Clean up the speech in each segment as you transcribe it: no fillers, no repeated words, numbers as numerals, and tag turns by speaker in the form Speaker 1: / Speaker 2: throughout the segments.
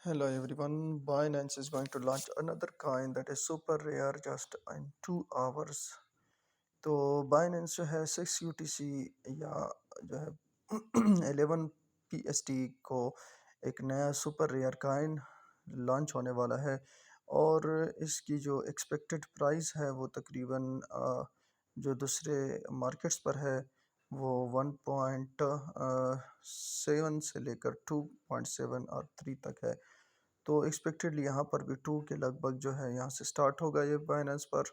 Speaker 1: Hello everyone. Binance is going to launch another coin that is super rare just in 2 hours. تو Binance جو ہے 6 UTC یا جو ہے 11 PST کو ایک نیا سپر ریئر کائن لانچ ہونے والا ہے، اور اس کی جو ایکسپیکٹڈ پرائز ہے وہ تقریباً جو دوسرے مارکیٹس پر ہے وہ 1.7 سے لے کر 2.7 اور 3 تک ہے۔ تو ایکسپیکٹڈلی یہاں پر بھی 2 کے لگ بھگ جو ہے یہاں سے سٹارٹ ہوگا یہ بائننس پر،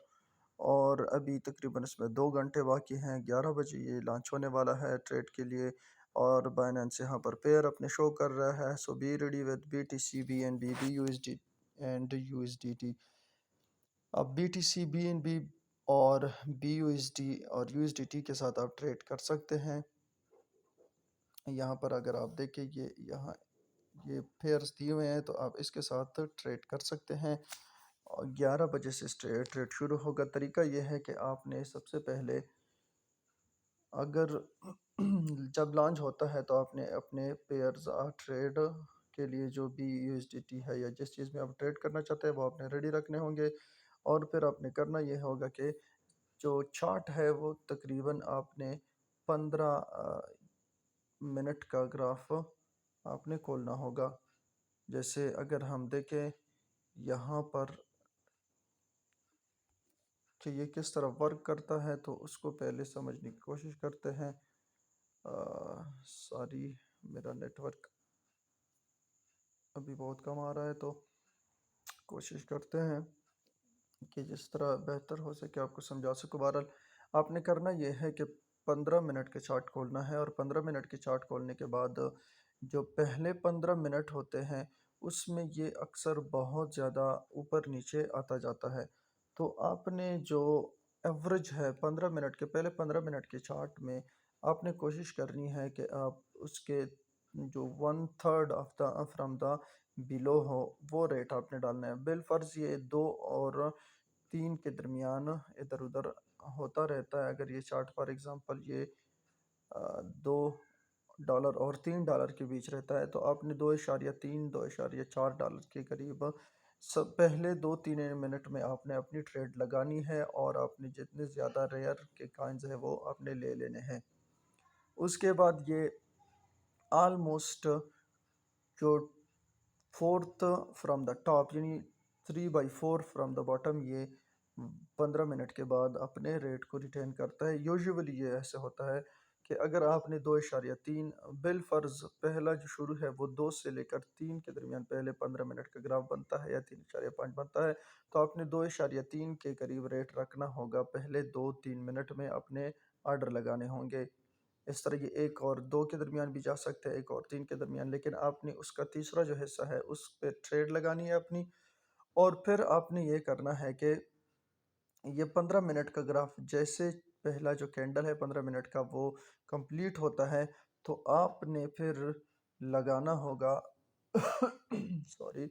Speaker 1: اور ابھی تقریباً اس میں 2 گھنٹے باقی ہیں۔ 11 بجے یہ لانچ ہونے والا ہے ٹریڈ کے لیے، اور بائننس یہاں پر پیئر اپنے شو کر رہا ہے۔ So be ready with BTC BNB BUSD and USDT۔ اب BTC BNB اور BUSD اور USDT کے ساتھ آپ ٹریڈ کر سکتے ہیں۔ یہاں پر اگر آپ دیکھیں یہ پیئرز دیے ہوئے ہیں تو آپ اس کے ساتھ ٹریڈ کر سکتے ہیں۔ 11 بجے سے ٹریڈ شروع ہوگا۔ طریقہ یہ ہے کہ آپ نے سب سے پہلے اگر جب لانچ ہوتا ہے تو آپ نے اپنے پیئرز ٹریڈ کے لیے جو بھی USDT ہے یا جس چیز میں آپ ٹریڈ کرنا چاہتے ہیں وہ آپ نے ریڈی رکھنے ہوں گے، اور پھر آپ نے کرنا یہ ہوگا کہ جو چارٹ ہے وہ تقریباً آپ نے 15 منٹ کا گراف آپ نے کھولنا ہوگا۔ جیسے اگر ہم دیکھیں یہاں پر کہ یہ کس طرح ورک کرتا ہے تو اس کو پہلے سمجھنے کی کوشش کرتے ہیں۔ ساری میرا نیٹ ورک ابھی بہت کم آ رہا ہے، تو کوشش کرتے ہیں کہ جس طرح بہتر ہو سکے آپ کو سمجھا سکوں۔ بہرحال آپ نے کرنا یہ ہے کہ 15 منٹ کے چارٹ کھولنا ہے، اور 15 منٹ کے چارٹ کھولنے کے بعد جو پہلے 15 منٹ ہوتے ہیں اس میں یہ اکثر بہت زیادہ اوپر نیچے آتا جاتا ہے۔ تو آپ نے جو ایوریج ہے 15 منٹ کے پہلے 15 منٹ کے چارٹ میں آپ نے کوشش کرنی ہے کہ آپ اس کے جو 1/3 آف دا فرام دا بلو ہو وہ ریٹ آپ نے ڈالنا ہے۔ بالفرض یہ 2 اور 3 کے درمیان ادھر ادھر ہوتا رہتا ہے۔ اگر یہ چارٹ فار ایگزامپل یہ $2 اور $3 کے بیچ رہتا ہے تو آپ نے 2.3 2.4 کے قریب پہلے 2-3 منٹ میں آپ نے اپنی ٹریڈ لگانی ہے، اور آپ نے جتنے زیادہ ریئر کے کائنز ہیں وہ آپ نے لے لینے ہیں۔ اس کے بعد یہ آلموسٹ جو 4th فرام دا ٹاپ یعنی 3/4 فرام دا باٹم یہ 15 منٹ کے بعد اپنے ریٹ کو ریٹین کرتا ہے۔ یوزیولی یہ ایسے ہوتا ہے کہ اگر آپ نے 2.3 بالفرض پہلا جو شروع ہے وہ 2 سے لے کر 3 کے درمیان پہلے 15 منٹ کا گراف بنتا ہے یا 3.5 بنتا ہے، تو آپ نے 2.3 کے قریب ریٹ رکھنا ہوگا۔ پہلے 2-3 منٹ میں اپنے آرڈر لگانے ہوں گے۔ اس طرح یہ 1 اور 2 کے درمیان بھی جا سکتے ہیں، 1 اور 3 کے درمیان، لیکن آپ نے اس کا تیسرا جو حصہ ہے اس پہ ٹریڈ لگانی ہے اپنی۔ اور پھر آپ نے یہ کرنا ہے کہ یہ 15 منٹ کا گراف جیسے پہلا جو کینڈل ہے 15 منٹ کا وہ کمپلیٹ ہوتا ہے تو آپ نے پھر لگانا ہوگا سوری،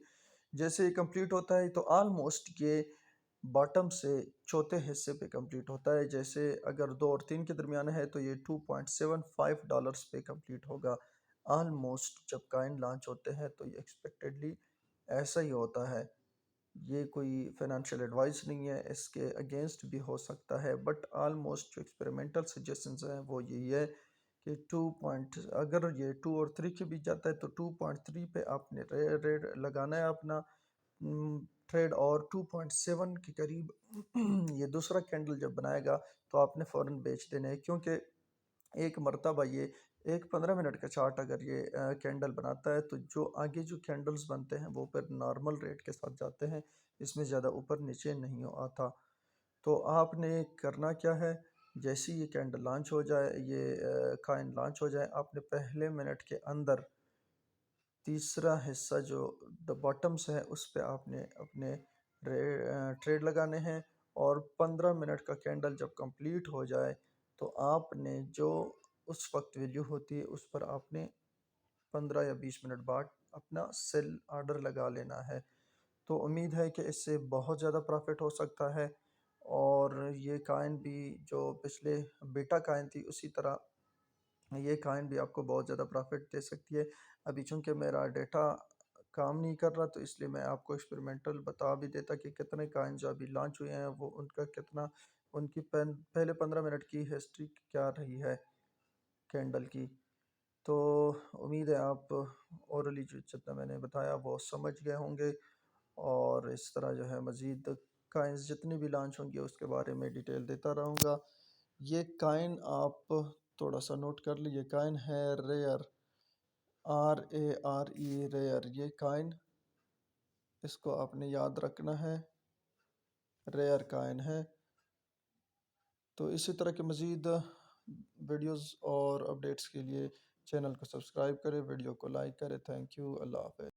Speaker 1: جیسے یہ کمپلیٹ ہوتا ہے تو آلموسٹ یہ باٹم سے چوتھے حصے پہ کمپلیٹ ہوتا ہے۔ جیسے اگر 2 اور 3 کے درمیان ہے تو یہ $2.75 پہ کمپلیٹ ہوگا۔ آلموسٹ جب کائن لانچ ہوتے ہیں تو یہ ایکسپیکٹڈلی ایسا ہی ہوتا ہے۔ یہ کوئی فائنینشیل ایڈوائس نہیں ہے، اس کے اگینسٹ بھی ہو سکتا ہے، بٹ آلموسٹ جو ایکسپیریمنٹل سجیشنز ہیں وہ یہی ہے کہ اگر یہ 2 اور 3 کے بیچ جاتا ہے تو 2.3 پہ آپ نے ریٹ لگانا ہے اپنا ٹریڈ، اور 2.7 کے قریب یہ دوسرا کینڈل جب بنائے گا تو آپ نے فوراً بیچ دینے ہیں، کیونکہ ایک مرتبہ یہ ایک 15 منٹ کا چارٹ اگر یہ کینڈل بناتا ہے تو جو آگے جو کینڈلز بنتے ہیں وہ پھر نارمل ریٹ کے ساتھ جاتے ہیں، اس میں زیادہ اوپر نیچے نہیں آتا۔ تو آپ نے کرنا کیا ہے، جیسے یہ کینڈل لانچ ہو جائے، یہ کائن لانچ ہو جائے، آپ نے پہلے منٹ کے اندر تیسرا حصہ جو دا باٹمس ہے اس پہ آپ نے اپنے ٹریڈ لگانے ہیں، اور 15 منٹ کا کینڈل جب کمپلیٹ ہو جائے تو آپ نے جو اس وقت ویلیو ہوتی ہے اس پر آپ نے 15 یا 20 منٹ بعد اپنا سیل آرڈر لگا لینا ہے۔ تو امید ہے کہ اس سے بہت زیادہ پروفٹ ہو سکتا ہے، اور یہ کائن بھی جو پچھلے بیٹا کائن تھی اسی طرح یہ کائن بھی آپ کو بہت زیادہ پروفٹ دے سکتی ہے۔ ابھی چونکہ میرا ڈیٹا کام نہیں کر رہا، تو اس لیے میں آپ کو ایکسپیریمنٹل بتا بھی دیتا کہ کتنے کائن جو ابھی لانچ ہوئے ہیں وہ ان کا کتنا، ان کی پہلے 15 منٹ کی ہسٹری کیا رہی ہے کینڈل کی۔ تو امید ہے آپ اورلی جو جتنا میں نے بتایا وہ سمجھ گئے ہوں گے، اور اس طرح جو ہے مزید کائنز جتنی بھی لانچ ہوں گی اس کے بارے میں ڈیٹیل دیتا رہوں گا۔ یہ کائن آپ تھوڑا سا نوٹ کر لیجیے، کائن ہے ریئر، RARE ریئر، یہ کائن اس کو آپ نے یاد رکھنا ہے، ریئر کائن ہے۔ تو اسی طرح کے مزید ویڈیوز اور اپڈیٹس کے لیے چینل کو سبسکرائب کریں، ویڈیو کو لائک کریں۔ تھینک یو، اللہ حافظ۔